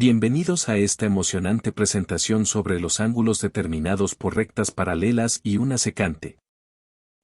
Bienvenidos a esta emocionante presentación sobre los ángulos determinados por rectas paralelas y una secante.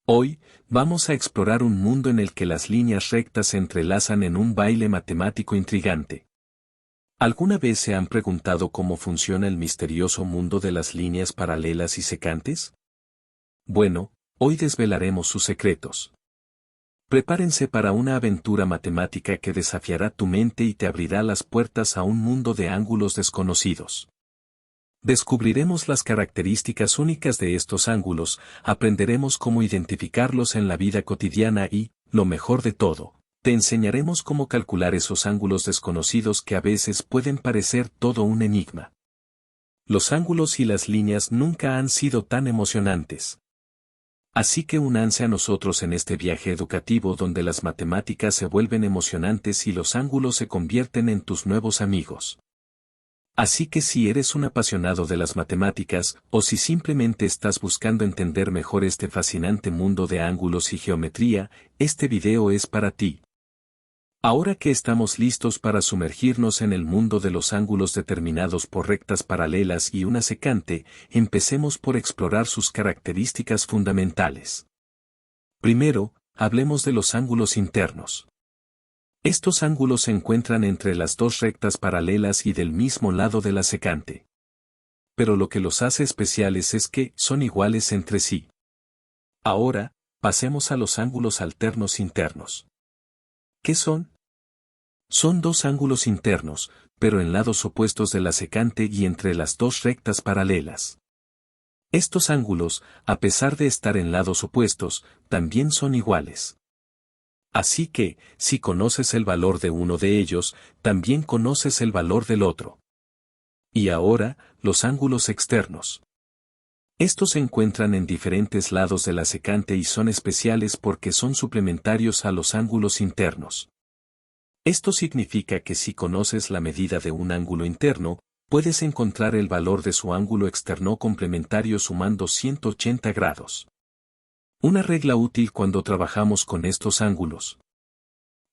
Hoy, vamos a explorar un mundo en el que las líneas rectas se entrelazan en un baile matemático intrigante. ¿Alguna vez se han preguntado cómo funciona el misterioso mundo de las líneas paralelas y secantes? Bueno, hoy desvelaremos sus secretos. Prepárense para una aventura matemática que desafiará tu mente y te abrirá las puertas a un mundo de ángulos desconocidos. Descubriremos las características únicas de estos ángulos, aprenderemos cómo identificarlos en la vida cotidiana y, lo mejor de todo, te enseñaremos cómo calcular esos ángulos desconocidos que a veces pueden parecer todo un enigma. Los ángulos y las líneas nunca han sido tan emocionantes. Así que únanse a nosotros en este viaje educativo donde las matemáticas se vuelven emocionantes y los ángulos se convierten en tus nuevos amigos. Así que si eres un apasionado de las matemáticas, o si simplemente estás buscando entender mejor este fascinante mundo de ángulos y geometría, este video es para ti. Ahora que estamos listos para sumergirnos en el mundo de los ángulos determinados por rectas paralelas y una secante, empecemos por explorar sus características fundamentales. Primero, hablemos de los ángulos internos. Estos ángulos se encuentran entre las dos rectas paralelas y del mismo lado de la secante. Pero lo que los hace especiales es que son iguales entre sí. Ahora, pasemos a los ángulos alternos internos. ¿Qué son? Son dos ángulos internos, pero en lados opuestos de la secante y entre las dos rectas paralelas. Estos ángulos, a pesar de estar en lados opuestos, también son iguales. Así que, si conoces el valor de uno de ellos, también conoces el valor del otro. Y ahora, los ángulos externos. Estos se encuentran en diferentes lados de la secante y son especiales porque son suplementarios a los ángulos internos. Esto significa que si conoces la medida de un ángulo interno, puedes encontrar el valor de su ángulo externo complementario sumando 180 grados. Una regla útil cuando trabajamos con estos ángulos.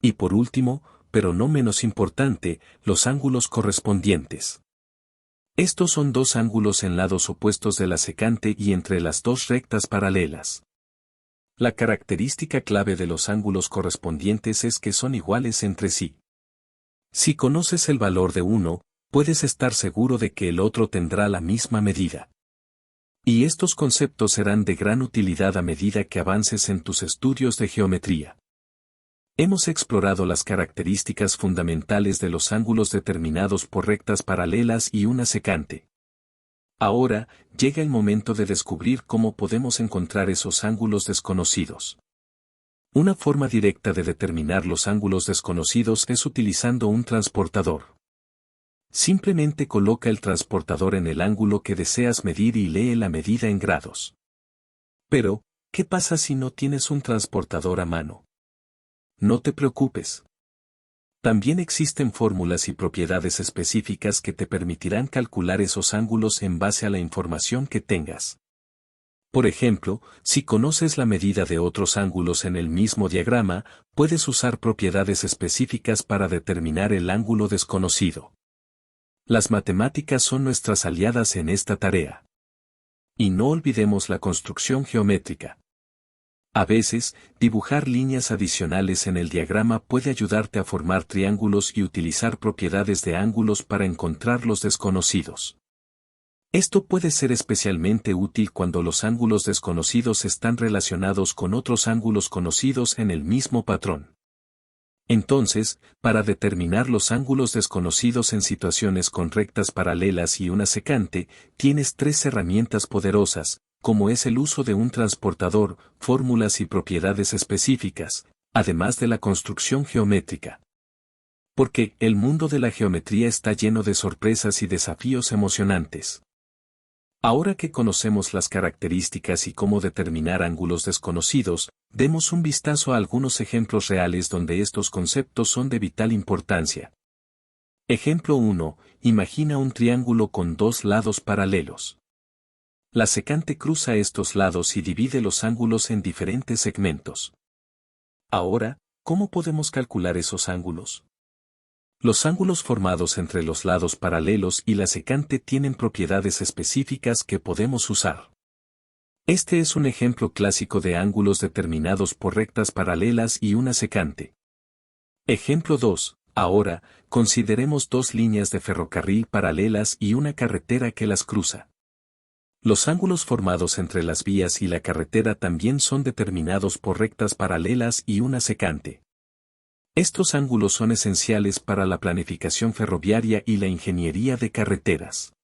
Y por último, pero no menos importante, los ángulos correspondientes. Estos son dos ángulos en lados opuestos de la secante y entre las dos rectas paralelas. La característica clave de los ángulos correspondientes es que son iguales entre sí. Si conoces el valor de uno, puedes estar seguro de que el otro tendrá la misma medida. Y estos conceptos serán de gran utilidad a medida que avances en tus estudios de geometría. Hemos explorado las características fundamentales de los ángulos determinados por rectas paralelas y una secante. Ahora, llega el momento de descubrir cómo podemos encontrar esos ángulos desconocidos. Una forma directa de determinar los ángulos desconocidos es utilizando un transportador. Simplemente coloca el transportador en el ángulo que deseas medir y lee la medida en grados. Pero, ¿qué pasa si no tienes un transportador a mano? No te preocupes. También existen fórmulas y propiedades específicas que te permitirán calcular esos ángulos en base a la información que tengas. Por ejemplo, si conoces la medida de otros ángulos en el mismo diagrama, puedes usar propiedades específicas para determinar el ángulo desconocido. Las matemáticas son nuestras aliadas en esta tarea. Y no olvidemos la construcción geométrica. A veces, dibujar líneas adicionales en el diagrama puede ayudarte a formar triángulos y utilizar propiedades de ángulos para encontrar los desconocidos. Esto puede ser especialmente útil cuando los ángulos desconocidos están relacionados con otros ángulos conocidos en el mismo patrón. Entonces, para determinar los ángulos desconocidos en situaciones con rectas paralelas y una secante, tienes tres herramientas poderosas, como es el uso de un transportador, fórmulas y propiedades específicas, además de la construcción geométrica. Porque el mundo de la geometría está lleno de sorpresas y desafíos emocionantes. Ahora que conocemos las características y cómo determinar ángulos desconocidos, demos un vistazo a algunos ejemplos reales donde estos conceptos son de vital importancia. Ejemplo 1. Imagina un triángulo con dos lados paralelos. La secante cruza estos lados y divide los ángulos en diferentes segmentos. Ahora, ¿cómo podemos calcular esos ángulos? Los ángulos formados entre los lados paralelos y la secante tienen propiedades específicas que podemos usar. Este es un ejemplo clásico de ángulos determinados por rectas paralelas y una secante. Ejemplo 2. Ahora, consideremos dos líneas de ferrocarril paralelas y una carretera que las cruza. Los ángulos formados entre las vías y la carretera también son determinados por rectas paralelas y una secante. Estos ángulos son esenciales para la planificación ferroviaria y la ingeniería de carreteras.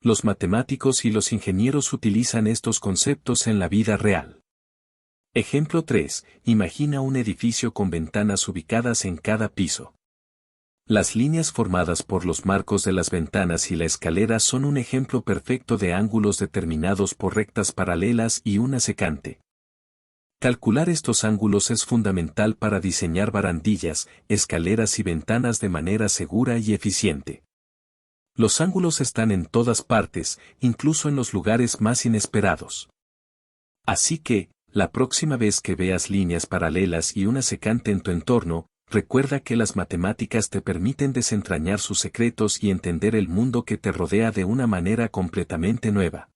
Los matemáticos y los ingenieros utilizan estos conceptos en la vida real. Ejemplo 3. Imagina un edificio con ventanas ubicadas en cada piso. Las líneas formadas por los marcos de las ventanas y la escalera son un ejemplo perfecto de ángulos determinados por rectas paralelas y una secante. Calcular estos ángulos es fundamental para diseñar barandillas, escaleras y ventanas de manera segura y eficiente. Los ángulos están en todas partes, incluso en los lugares más inesperados. Así que, la próxima vez que veas líneas paralelas y una secante en tu entorno, recuerda que las matemáticas te permiten desentrañar sus secretos y entender el mundo que te rodea de una manera completamente nueva.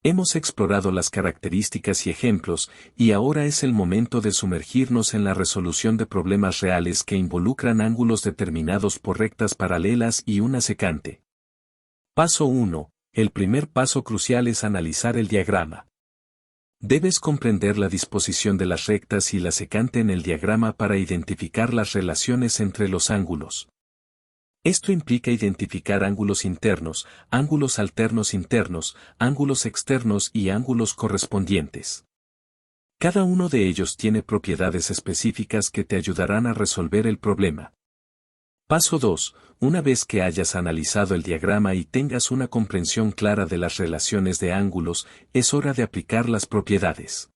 Hemos explorado las características y ejemplos, y ahora es el momento de sumergirnos en la resolución de problemas reales que involucran ángulos determinados por rectas paralelas y una secante. Paso 1. El primer paso crucial es analizar el diagrama. Debes comprender la disposición de las rectas y la secante en el diagrama para identificar las relaciones entre los ángulos. Esto implica identificar ángulos internos, ángulos alternos internos, ángulos externos y ángulos correspondientes. Cada uno de ellos tiene propiedades específicas que te ayudarán a resolver el problema. Paso 2. Una vez que hayas analizado el diagrama y tengas una comprensión clara de las relaciones de ángulos, es hora de aplicar las propiedades.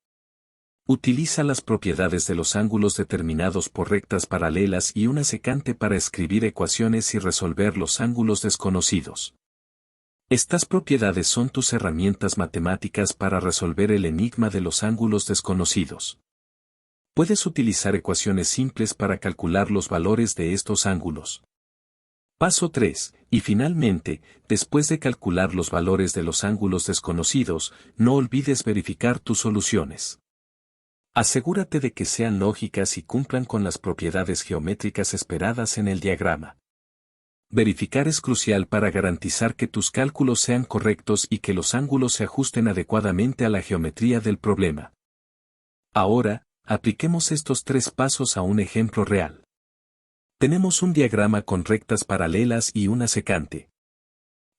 Utiliza las propiedades de los ángulos determinados por rectas paralelas y una secante para escribir ecuaciones y resolver los ángulos desconocidos. Estas propiedades son tus herramientas matemáticas para resolver el enigma de los ángulos desconocidos. Puedes utilizar ecuaciones simples para calcular los valores de estos ángulos. Paso 3. Y finalmente, después de calcular los valores de los ángulos desconocidos, no olvides verificar tus soluciones. Asegúrate de que sean lógicas y cumplan con las propiedades geométricas esperadas en el diagrama. Verificar es crucial para garantizar que tus cálculos sean correctos y que los ángulos se ajusten adecuadamente a la geometría del problema. Ahora, apliquemos estos tres pasos a un ejemplo real. Tenemos un diagrama con rectas paralelas y una secante.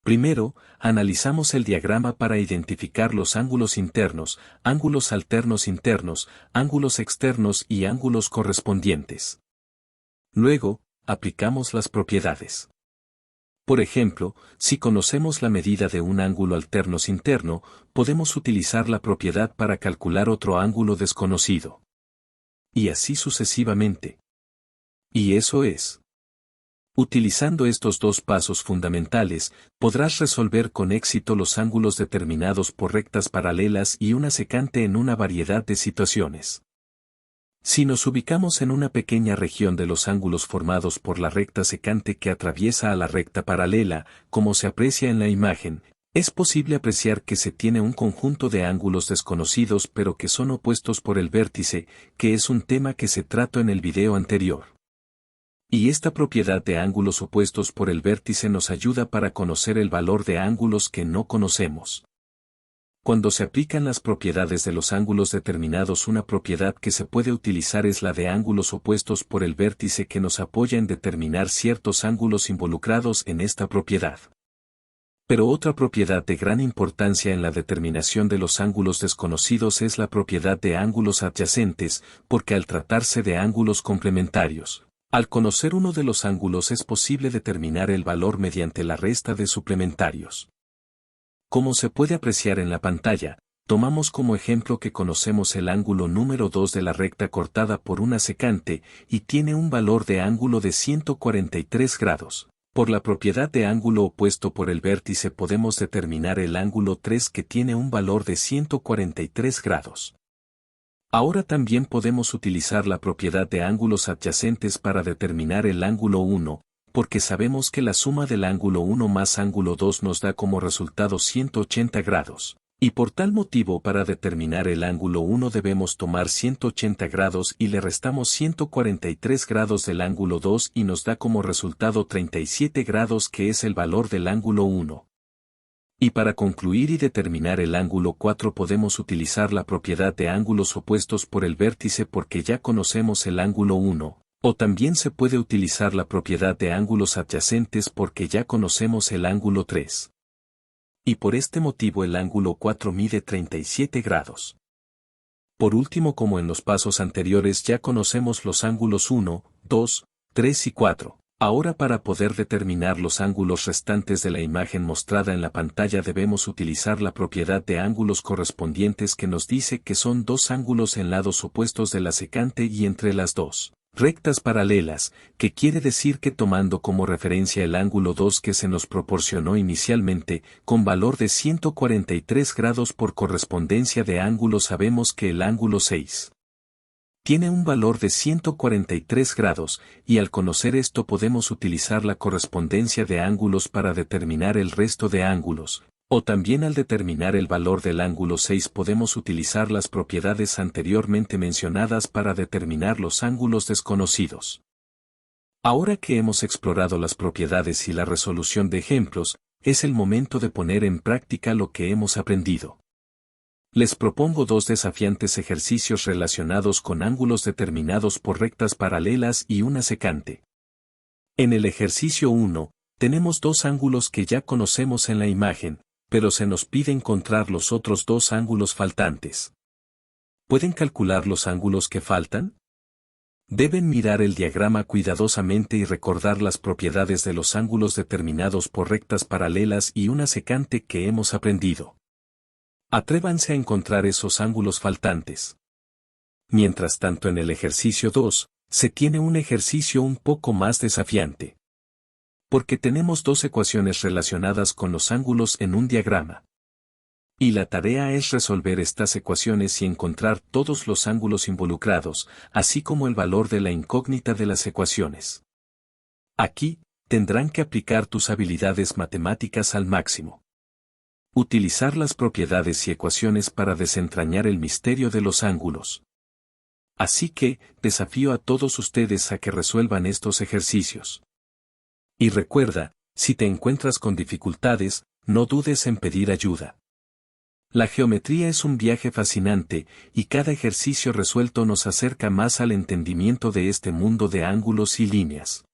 Primero, analizamos el diagrama para identificar los ángulos internos, ángulos alternos internos, ángulos externos y ángulos correspondientes. Luego, aplicamos las propiedades. Por ejemplo, si conocemos la medida de un ángulo alterno interno, podemos utilizar la propiedad para calcular otro ángulo desconocido. Y así sucesivamente. Y eso es. Utilizando estos dos pasos fundamentales, podrás resolver con éxito los ángulos determinados por rectas paralelas y una secante en una variedad de situaciones. Si nos ubicamos en una pequeña región de los ángulos formados por la recta secante que atraviesa a la recta paralela, como se aprecia en la imagen, es posible apreciar que se tiene un conjunto de ángulos desconocidos pero que son opuestos por el vértice, que es un tema que se trató en el video anterior. Y esta propiedad de ángulos opuestos por el vértice nos ayuda para conocer el valor de ángulos que no conocemos. Cuando se aplican las propiedades de los ángulos determinados, una propiedad que se puede utilizar es la de ángulos opuestos por el vértice, que nos apoya en determinar ciertos ángulos involucrados en esta propiedad. Pero otra propiedad de gran importancia en la determinación de los ángulos desconocidos es la propiedad de ángulos adyacentes, porque al tratarse de ángulos complementarios, al conocer uno de los ángulos es posible determinar el valor mediante la resta de suplementarios. Como se puede apreciar en la pantalla, tomamos como ejemplo que conocemos el ángulo número 2 de la recta cortada por una secante y tiene un valor de ángulo de 143 grados. Por la propiedad de ángulo opuesto por el vértice podemos determinar el ángulo 3, que tiene un valor de 143 grados. Ahora también podemos utilizar la propiedad de ángulos adyacentes para determinar el ángulo 1, porque sabemos que la suma del ángulo 1 más ángulo 2 nos da como resultado 180 grados. Y por tal motivo para determinar el ángulo 1 debemos tomar 180 grados y le restamos 143 grados del ángulo 2 y nos da como resultado 37 grados, que es el valor del ángulo 1. Y para concluir y determinar el ángulo 4 podemos utilizar la propiedad de ángulos opuestos por el vértice, porque ya conocemos el ángulo 1, o también se puede utilizar la propiedad de ángulos adyacentes porque ya conocemos el ángulo 3. Y por este motivo el ángulo 4 mide 37 grados. Por último, como en los pasos anteriores ya conocemos los ángulos 1, 2, 3 y 4. Ahora, para poder determinar los ángulos restantes de la imagen mostrada en la pantalla debemos utilizar la propiedad de ángulos correspondientes, que nos dice que son dos ángulos en lados opuestos de la secante y entre las dos rectas paralelas, que quiere decir que tomando como referencia el ángulo 2 que se nos proporcionó inicialmente, con valor de 143 grados por correspondencia de ángulo, sabemos que el ángulo 6 tiene un valor de 143 grados, y al conocer esto podemos utilizar la correspondencia de ángulos para determinar el resto de ángulos. O también al determinar el valor del ángulo 6 podemos utilizar las propiedades anteriormente mencionadas para determinar los ángulos desconocidos. Ahora que hemos explorado las propiedades y la resolución de ejemplos, es el momento de poner en práctica lo que hemos aprendido. Les propongo dos desafiantes ejercicios relacionados con ángulos determinados por rectas paralelas y una secante. En el ejercicio 1, tenemos dos ángulos que ya conocemos en la imagen, pero se nos pide encontrar los otros dos ángulos faltantes. ¿Pueden calcular los ángulos que faltan? Deben mirar el diagrama cuidadosamente y recordar las propiedades de los ángulos determinados por rectas paralelas y una secante que hemos aprendido. Atrévanse a encontrar esos ángulos faltantes. Mientras tanto, en el ejercicio 2, se tiene un ejercicio un poco más desafiante. Porque tenemos dos ecuaciones relacionadas con los ángulos en un diagrama. Y la tarea es resolver estas ecuaciones y encontrar todos los ángulos involucrados, así como el valor de la incógnita de las ecuaciones. Aquí, tendrán que aplicar tus habilidades matemáticas al máximo. Utilizar las propiedades y ecuaciones para desentrañar el misterio de los ángulos. Así que, desafío a todos ustedes a que resuelvan estos ejercicios. Y recuerda, si te encuentras con dificultades, no dudes en pedir ayuda. La geometría es un viaje fascinante, y cada ejercicio resuelto nos acerca más al entendimiento de este mundo de ángulos y líneas.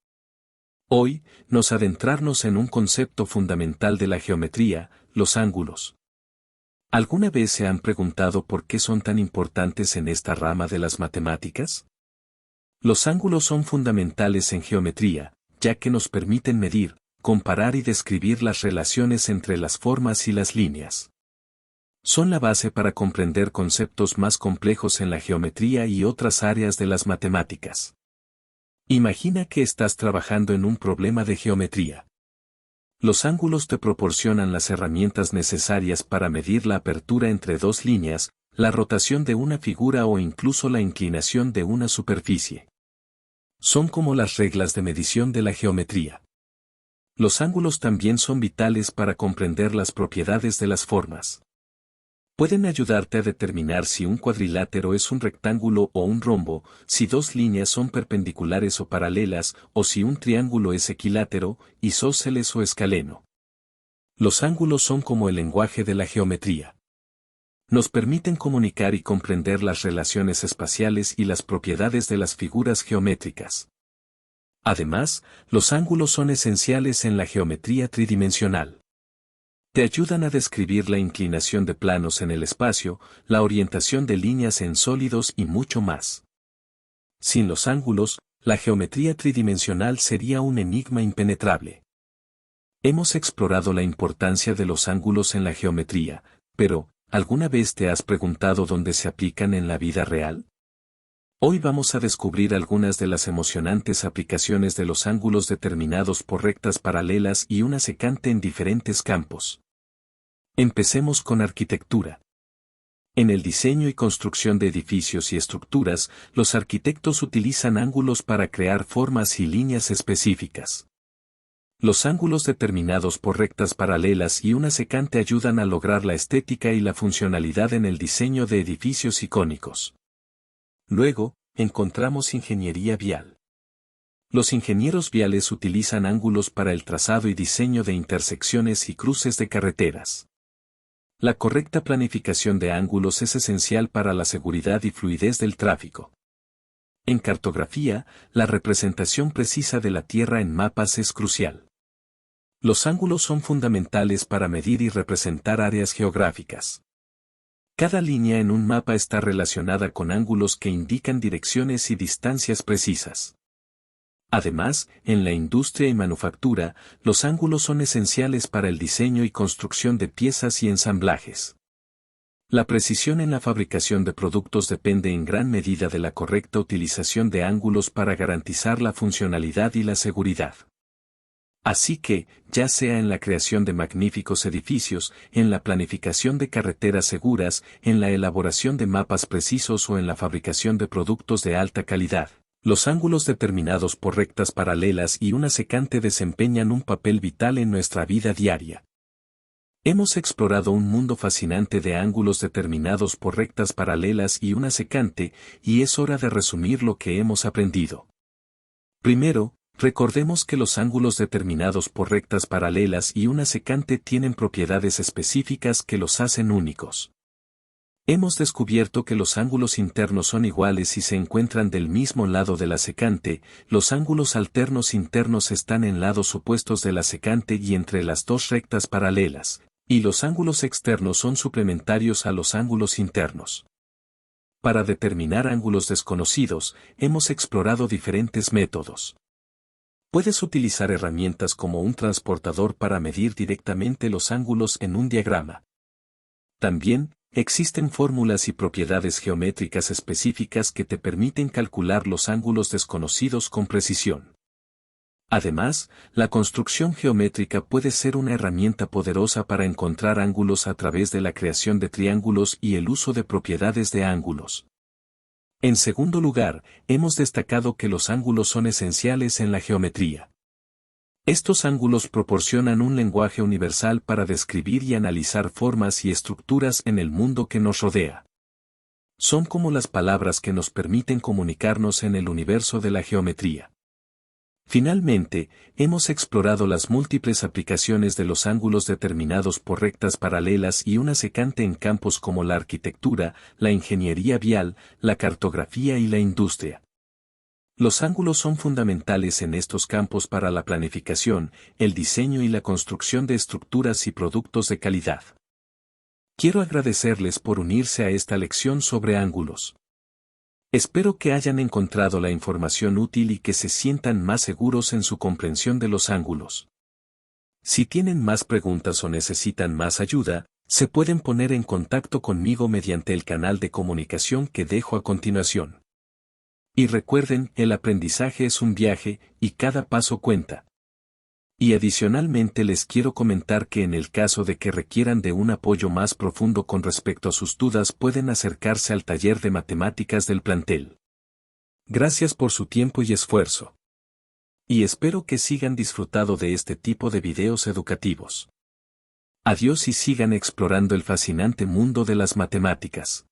Hoy, nos adentrarnos en un concepto fundamental de la geometría, los ángulos. ¿Alguna vez se han preguntado por qué son tan importantes en esta rama de las matemáticas? Los ángulos son fundamentales en geometría, ya que nos permiten medir, comparar y describir las relaciones entre las formas y las líneas. Son la base para comprender conceptos más complejos en la geometría y otras áreas de las matemáticas. Imagina que estás trabajando en un problema de geometría. Los ángulos te proporcionan las herramientas necesarias para medir la apertura entre dos líneas, la rotación de una figura o incluso la inclinación de una superficie. Son como las reglas de medición de la geometría. Los ángulos también son vitales para comprender las propiedades de las formas. Pueden ayudarte a determinar si un cuadrilátero es un rectángulo o un rombo, si dos líneas son perpendiculares o paralelas, o si un triángulo es equilátero, isósceles o escaleno. Los ángulos son como el lenguaje de la geometría. Nos permiten comunicar y comprender las relaciones espaciales y las propiedades de las figuras geométricas. Además, los ángulos son esenciales en la geometría tridimensional. Te ayudan a describir la inclinación de planos en el espacio, la orientación de líneas en sólidos y mucho más. Sin los ángulos, la geometría tridimensional sería un enigma impenetrable. Hemos explorado la importancia de los ángulos en la geometría, pero, ¿alguna vez te has preguntado dónde se aplican en la vida real? Hoy vamos a descubrir algunas de las emocionantes aplicaciones de los ángulos determinados por rectas paralelas y una secante en diferentes campos. Empecemos con arquitectura. En el diseño y construcción de edificios y estructuras, los arquitectos utilizan ángulos para crear formas y líneas específicas. Los ángulos determinados por rectas paralelas y una secante ayudan a lograr la estética y la funcionalidad en el diseño de edificios icónicos. Luego, encontramos ingeniería vial. Los ingenieros viales utilizan ángulos para el trazado y diseño de intersecciones y cruces de carreteras. La correcta planificación de ángulos es esencial para la seguridad y fluidez del tráfico. En cartografía, la representación precisa de la Tierra en mapas es crucial. Los ángulos son fundamentales para medir y representar áreas geográficas. Cada línea en un mapa está relacionada con ángulos que indican direcciones y distancias precisas. Además, en la industria y manufactura, los ángulos son esenciales para el diseño y construcción de piezas y ensamblajes. La precisión en la fabricación de productos depende en gran medida de la correcta utilización de ángulos para garantizar la funcionalidad y la seguridad. Así que, ya sea en la creación de magníficos edificios, en la planificación de carreteras seguras, en la elaboración de mapas precisos o en la fabricación de productos de alta calidad, los ángulos determinados por rectas paralelas y una secante desempeñan un papel vital en nuestra vida diaria. Hemos explorado un mundo fascinante de ángulos determinados por rectas paralelas y una secante, y es hora de resumir lo que hemos aprendido. Primero, recordemos que los ángulos determinados por rectas paralelas y una secante tienen propiedades específicas que los hacen únicos. Hemos descubierto que los ángulos internos son iguales si se encuentran del mismo lado de la secante, los ángulos alternos internos están en lados opuestos de la secante y entre las dos rectas paralelas, y los ángulos externos son suplementarios a los ángulos internos. Para determinar ángulos desconocidos, hemos explorado diferentes métodos. Puedes utilizar herramientas como un transportador para medir directamente los ángulos en un diagrama. También, existen fórmulas y propiedades geométricas específicas que te permiten calcular los ángulos desconocidos con precisión. Además, la construcción geométrica puede ser una herramienta poderosa para encontrar ángulos a través de la creación de triángulos y el uso de propiedades de ángulos. En segundo lugar, hemos destacado que los ángulos son esenciales en la geometría. Estos ángulos proporcionan un lenguaje universal para describir y analizar formas y estructuras en el mundo que nos rodea. Son como las palabras que nos permiten comunicarnos en el universo de la geometría. Finalmente, hemos explorado las múltiples aplicaciones de los ángulos determinados por rectas paralelas y una secante en campos como la arquitectura, la ingeniería vial, la cartografía y la industria. Los ángulos son fundamentales en estos campos para la planificación, el diseño y la construcción de estructuras y productos de calidad. Quiero agradecerles por unirse a esta lección sobre ángulos. Espero que hayan encontrado la información útil y que se sientan más seguros en su comprensión de los ángulos. Si tienen más preguntas o necesitan más ayuda, se pueden poner en contacto conmigo mediante el canal de comunicación que dejo a continuación. Y recuerden, el aprendizaje es un viaje, y cada paso cuenta. Y adicionalmente les quiero comentar que en el caso de que requieran de un apoyo más profundo con respecto a sus dudas pueden acercarse al taller de matemáticas del plantel. Gracias por su tiempo y esfuerzo. Y espero que sigan disfrutando de este tipo de videos educativos. Adiós y sigan explorando el fascinante mundo de las matemáticas.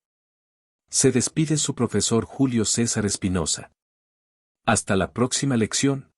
Se despide su profesor Julio César Espinosa. Hasta la próxima lección.